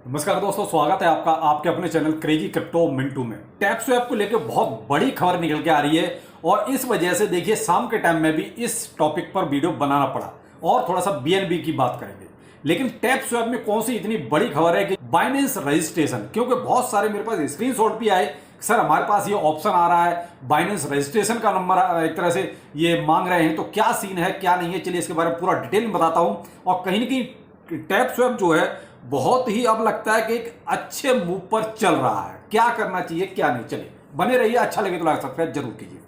नमस्कार दोस्तों, स्वागत है आपका आपके अपने चैनल क्रेजी क्रिप्टो मिंटू में। टैप स्वैप को लेकर बहुत बड़ी खबर निकल के आ रही है और इस वजह से देखिए शाम के टाइम में भी इस टॉपिक पर वीडियो बनाना पड़ा और थोड़ा सा बीएनबी की बात करेंगे। लेकिन टैप स्वैप में कौन सी इतनी बड़ी खबर है कि बाइनेंस रजिस्ट्रेशन, क्योंकि बहुत सारे मेरे पास स्क्रीनशॉट भी आए, सर हमारे पास ये ऑप्शन आ रहा है, बाइनेंस रजिस्ट्रेशन का नंबर एक तरह से ये मांग रहे हैं, तो क्या सीन है क्या नहीं है, चलिए इसके बारे में पूरा डिटेल में बताता हूं। और कहीं ना कहीं टैप स्वैप जो है बहुत ही अब लगता है कि एक अच्छे मूव पर चल रहा है। क्या करना चाहिए क्या नहीं, चलिए बने रहिए, अच्छा लगे तो लाइक सब्सक्राइब जरूर कीजिए।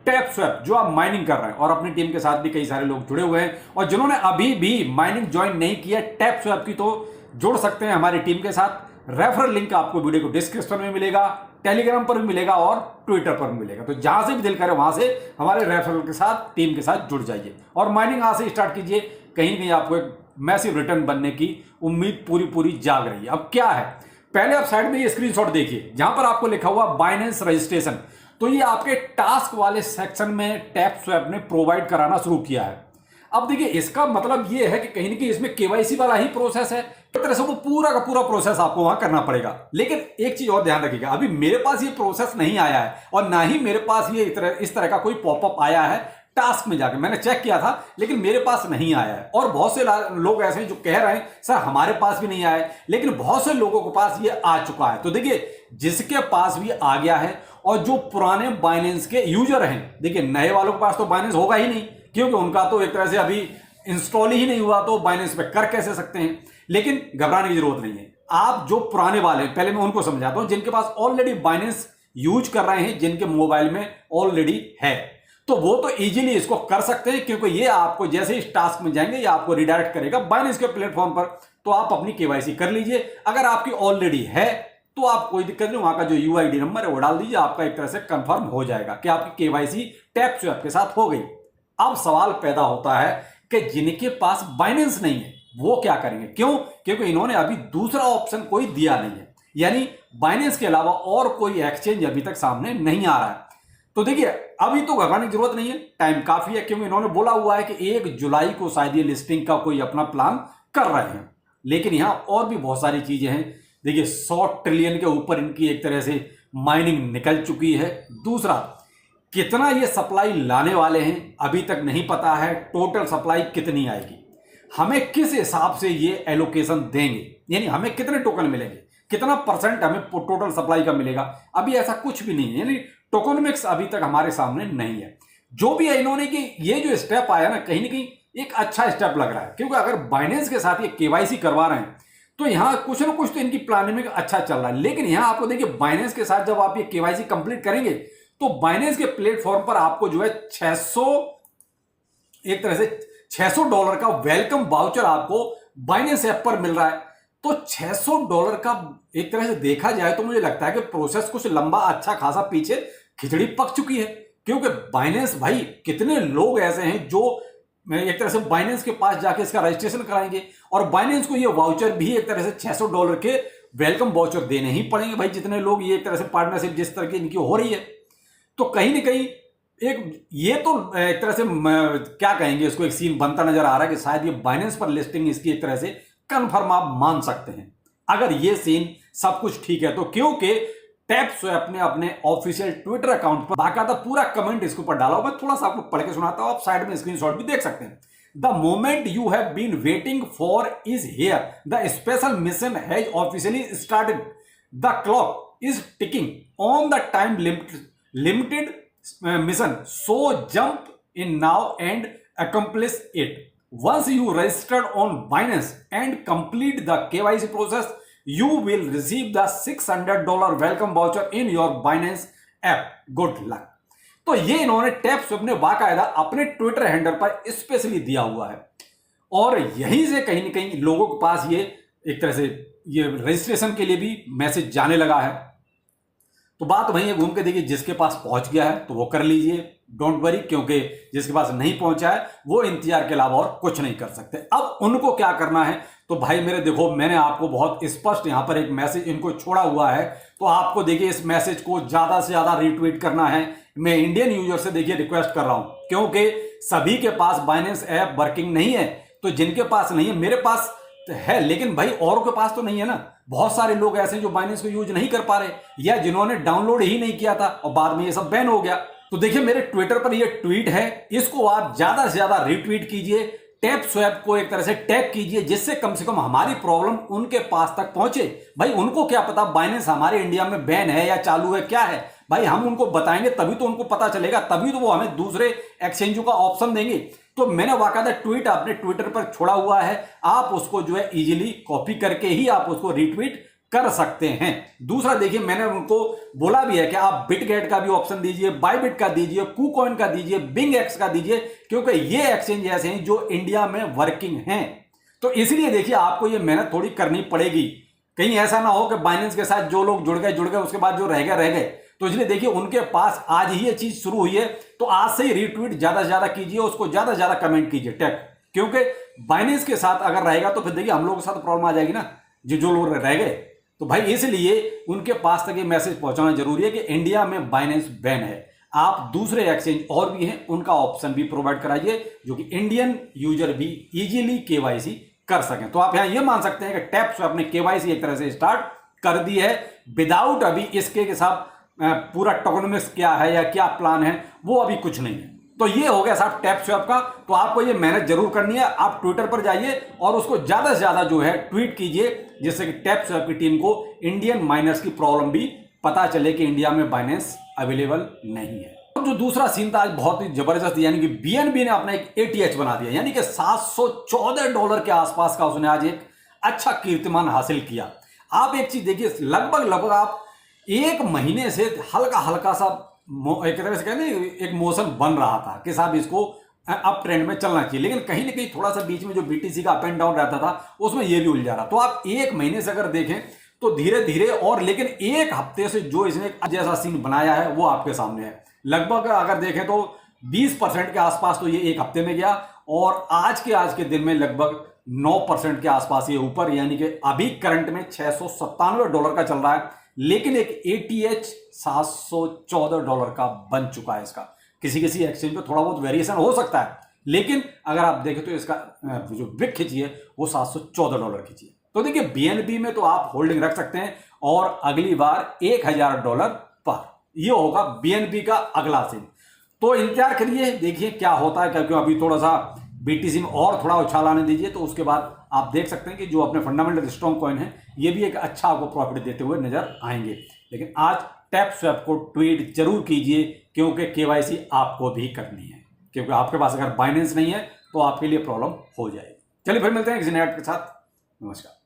टैप स्वैप जो आप माइनिंग कर रहे हैं और अपनी टीम के साथ भी कई सारे लोग जुड़े हुए हैं, और जिन्होंने अभी भी माइनिंग ज्वाइन नहीं किया टैप स्वैप की, तो जुड़ सकते हैं हमारी टीम के साथ। रेफरल लिंक आपको वीडियो को डिस्क्रिप्शन में मिलेगा, टेलीग्राम पर भी मिलेगा और ट्विटर पर भी मिलेगा। तो जहां से भी दिल करे वहां से हमारे रेफरल के साथ टीम के साथ जुड़ जाइए और माइनिंग आज से स्टार्ट कीजिए। कहीं कहीं आपको एक मैसिव रिटर्न बनने की उम्मीद पूरी पूरी जाग रही है। अब क्या है, पहले आप साइड में ये स्क्रीनशॉट देखिए जहां पर आपको लिखा हुआ बाइनेंस रजिस्ट्रेशन, तो ये आपके टास्क वाले सेक्शन में टैप स्वैप ने प्रोवाइड कराना शुरू किया है। अब देखिए इसका मतलब ये है कि कहीं ना कहीं इसमें केवाईसी वाला ही प्रोसेस है, एक तरह से वो पूरा का पूरा प्रोसेस आपको वहां करना पड़ेगा। लेकिन एक चीज और ध्यान रखिएगा, अभी मेरे पास ये प्रोसेस नहीं आया है और ना ही मेरे पास ये इस तरह का कोई पॉपअप आया है। टास्क में जाके मैंने चेक किया था लेकिन मेरे पास नहीं आया है। और बहुत से लोग ऐसे हैं जो कह रहे हैं सर हमारे पास भी नहीं आया है, लेकिन बहुत से लोगों के पास ये आ चुका है। तो देखिए जिसके पास भी आ गया है और जो पुराने बाइनेंस के यूजर हैं, देखिए नए वालों के पास तो बाइनेंस होगा ही नहीं, क्योंकि उनका तो एक तरह से अभी इंस्टॉल ही नहीं हुआ, तो बाइनेंस पे कर कैसे सकते हैं। लेकिन घबराने की जरूरत नहीं है। आप जो पुराने वाले, पहले मैं उनको समझाता हूं, जिनके पास ऑलरेडी बाइनेंस यूज कर रहे हैं, जिनके मोबाइल में ऑलरेडी है, तो वो तो इजीली इसको कर सकते हैं, क्योंकि ये आपको जैसे इस टास्क में जाएंगे ये आपको रिडायरेक्ट करेगा बाइनेंस के प्लेटफॉर्म पर। तो आप अपनी केवाईसी कर लीजिए। अगर आपकी ऑलरेडी है तो आप कोई दिक्कत नहीं, वहां का जो यूआईडी नंबर है वो डाल दीजिए, आपका एक तरह से कंफर्म हो जाएगा कि आपकी केवाईसी टैप स्वैप के साथ हो गई। अब सवाल पैदा होता है कि जिनके पास बाइनेंस नहीं है वो क्या करेंगे। क्यों? क्योंकि इन्होंने अभी दूसरा ऑप्शन कोई दिया नहीं है, यानी बाइनेंस के अलावा और कोई एक्सचेंज अभी तक सामने नहीं आ रहा है। तो देखिए अभी तो घबराने की जरूरत नहीं है, टाइम काफी है, क्योंकि इन्होंने बोला हुआ है कि 1 जुलाई को शायद ये लिस्टिंग का कोई अपना प्लान कर रहे हैं। लेकिन यहां और भी बहुत सारी चीजें हैं। देखिए 100 ट्रिलियन के ऊपर इनकी एक तरह से माइनिंग निकल चुकी है। दूसरा, कितना ये सप्लाई लाने वाले हैं अभी तक नहीं पता है। टोटल सप्लाई कितनी आएगी, हमें किस हिसाब से ये एलोकेशन देंगे, यानी हमें कितने टोकन मिलेंगे, कितना परसेंट हमें टोटल सप्लाई का मिलेगा, अभी ऐसा कुछ भी नहीं है। यानी टोकनमिक्स अभी तक हमारे सामने नहीं है। जो भी है इन्होंने कि ये जो स्टेप आया ना कहीं एक अच्छा स्टेप लग रहा है, क्योंकि अगर बाइनेंस के साथ ये केवाईसी करवा रहे हैं तो यहां कुछ ना कुछ तो इनकी प्लानिंग अच्छा चल रहा है। लेकिन यहां आपको देखिए बाइनेंस के साथ जब आप ये केवाईसी कंप्लीट करेंगे तो बाइनेंस के प्लेटफॉर्म पर आपको जो है 600 एक तरह से $600 का वेलकम वाउचर आपको बाइनेंस ऐप पर मिल रहा है। तो $600 का एक तरह से देखा जाए तो मुझे लगता है कि प्रोसेस कुछ लंबा अच्छा खासा पीछे खिचड़ी पक चुकी है, क्योंकि बाइनेंस भाई कितने लोग ऐसे हैं जो एक तरह से बाइनेंस के पास जाके इसका रजिस्ट्रेशन कराएंगे और बाइनेंस को ये वाउचर भी एक तरह से $600 के वेलकम वाउचर देने ही पड़ेंगे भाई, जितने लोग ये एक तरह से पार्टनरशिप जिस तरह की इनकी हो रही है। तो कहीं ना कहीं एक ये तो एक तरह से क्या कहेंगे इसको, एक सीन बनता नजर आ रहा है कि शायद ये बाइनेंस पर लिस्टिंग इसकी एक तरह से कंफर्म आप मान सकते हैं, अगर ये सीन सब कुछ ठीक है तो। क्योंकि टैप स्वैप ने अपने ऑफिशियल ट्विटर अकाउंट पर बाकायदा पूरा कमेंट इसके ऊपर डाला हुआ, मैं थोड़ा सा आपको पढ़ के सुनाता हूं, आप साइड में स्क्रीनशॉट भी देख सकते हैं। The moment you have been waiting for is here, the special mission has officially started, the clock is ticking on the time limited mission, so jump in now and accomplish it. Once you registered on Binance and complete the KYC process, you will receive the $600 welcome voucher in your Binance app. Good luck. तो ये इन्होंने tap swap ने बाकायदा अपने Twitter handle पर specially दिया हुआ है और यहीं से कहीं ना कहीं लोगों के पास ये एक तरह से ये रजिस्ट्रेशन के लिए भी मैसेज जाने लगा है। तो बात वहीं है, घूम के देखिए जिसके पास पहुंच गया है तो वो कर लीजिए, डोंट वरी, क्योंकि जिसके पास नहीं पहुंचा है वो इंतजार के अलावा और कुछ नहीं कर सकते। अब उनको क्या करना है, तो भाई मेरे देखो मैंने आपको बहुत स्पष्ट यहां पर एक मैसेज इनको छोड़ा हुआ है, तो आपको देखिए इस मैसेज को ज्यादा से ज्यादा रीट्वीट करना है। मैं इंडियन यूजर से देखिए रिक्वेस्ट कर रहा हूं, क्योंकि सभी के पास बाइनेंस ऐप वर्किंग नहीं है, तो जिनके पास नहीं है, मेरे पास तो है, लेकिन भाई औरों के पास तो नहीं है ना। बहुत सारे लोग ऐसे हैं जो बाइनेंस को यूज नहीं कर पा रहे या जिन्होंने डाउनलोड ही नहीं किया था और बाद में ये सब बैन हो गया। तो देखिए मेरे ट्विटर पर ये ट्वीट है, इसको आप ज्यादा से ज्यादा रीट्वीट कीजिए, टैप स्वैप को एक तरह से टैग कीजिए, जिससे कम से कम हमारी प्रॉब्लम उनके पास तक पहुंचे। भाई उनको क्या पता बाइनेंस हमारे इंडिया में बैन है या चालू है, क्या है भाई, हम उनको बताएंगे तभी तो उनको पता चलेगा, तभी तो वो हमें दूसरे एक्सचेंजों का ऑप्शन देंगे। तो मैंने बाकायदा ट्वीट अपने ट्विटर पर छोड़ा हुआ है, आप उसको जो है इजीली कॉपी करके ही आप उसको रीट्वीट कर सकते हैं। दूसरा देखिए मैंने उनको बोला भी है कि आप बिटगेट का भी ऑप्शन दीजिए, बायबिट का दीजिए, कूकॉइन का दीजिए, बिंग एक्स का दीजिए, क्योंकि ये एक्सचेंज ऐसे हैं जो इंडिया में वर्किंग हैं। तो इसलिए देखिए आपको ये मेहनत थोड़ी करनी पड़ेगी, कहीं ऐसा ना हो कि बाइनेंस के साथ जो लोग जुड़ गए उसके बाद जो रह गए। तो इसलिए देखिए उनके पास आज ही ये चीज शुरू हुई है, तो आज से ही रीट्वीट ज्यादा से ज्यादा कीजिए, उसको ज्यादा से ज्यादा कमेंट कीजिए टैग, क्योंकि बाइनेंस के साथ अगर रहेगा तो फिर देखिए हम लोगों के साथ प्रॉब्लम आ जाएगी ना, जो लोग रह गए। तो भाई इसलिए उनके पास तक ये मैसेज पहुंचाना जरूरी है कि इंडिया में बाइनेंस बैन है। आप दूसरे एक्सचेंज और भी हैं उनका ऑप्शन भी प्रोवाइड कराइए, जो कि इंडियन यूजर भी इजीली केवाईसी कर सकें। तो आप यहां ये मान सकते हैं कि टैप स्वैप ने केवाईसी एक तरह से स्टार्ट कर दी है, विदाउट अभी इसके साथ पूरा टोकनोमिक्स क्या है या क्या प्लान है वो अभी कुछ नहीं है। तो ये हो गया साहब टैप स्वैप का। तो आपको ये मेहनत जरूर करनी है, आप ट्विटर पर जाइए और उसको ज्यादा से ज्यादा जो है ट्वीट कीजिए, जिससे कि टैप स्वैप की टीम को इंडियन माइनर्स की प्रॉब्लम भी पता चले कि इंडिया में बाइनेंस अवेलेबल नहीं है। तो जो दूसरा सीन था आज बहुत ही जबरदस्त, यानी कि बीएनबी ने अपना एक एटीएच बना दिया, यानी कि $714 के आसपास का उसने आज एक अच्छा कीर्तिमान हासिल किया। आप एक चीज देखिए, लगभग आप एक महीने से हल्का हल्का सा एक तरह से कहते एक मोशन बन रहा था कि साहब इसको अप ट्रेंड में चलना चाहिए, लेकिन कहीं ना कहीं थोड़ा सा बीच में जो बीटीसी का अप एंड डाउन रहता था उसमें ये भी उलझा रहा। तो आप एक महीने से अगर देखें तो धीरे धीरे, और लेकिन एक हफ्ते से जो इसने जैसा सीन बनाया है वो आपके सामने है। लगभग अगर देखें तो 20% के आसपास तो ये एक हफ्ते में गया, और आज के दिन में लगभग 9% के आसपास ये ऊपर, यानी कि अभी करंट में $697 का चल रहा है, लेकिन एक एटीएच $714 का बन चुका है इसका। किसी एक्सचेंज पे थोड़ा बहुत वेरिएशन हो सकता है, लेकिन अगर आप देखें तो इसका जो विक खींचिए वो $714 खींचिए। तो देखिए बीएनबी में तो आप होल्डिंग रख सकते हैं, और अगली बार $1000 पर ये होगा बीएनबी का अगला सीन। तो इंतजार करिए, देखिए क्या होता है, क्योंकि अभी थोड़ा सा बीटीसी में और थोड़ा उछाल आने दीजिए, तो उसके बाद आप देख सकते हैं कि जो अपने फंडामेंटल स्ट्रॉन्ग कॉइन है ये भी एक अच्छा आपको प्रॉफिट देते हुए नजर आएंगे। लेकिन आज टैप स्वैप को ट्वीट जरूर कीजिए, क्योंकि केवाईसी आपको भी करनी है, क्योंकि आपके पास अगर बाइनेंस नहीं है तो आपके लिए प्रॉब्लम हो जाएगी। चलिए फिर मिलते हैं किसी नए ऐड के साथ। नमस्कार।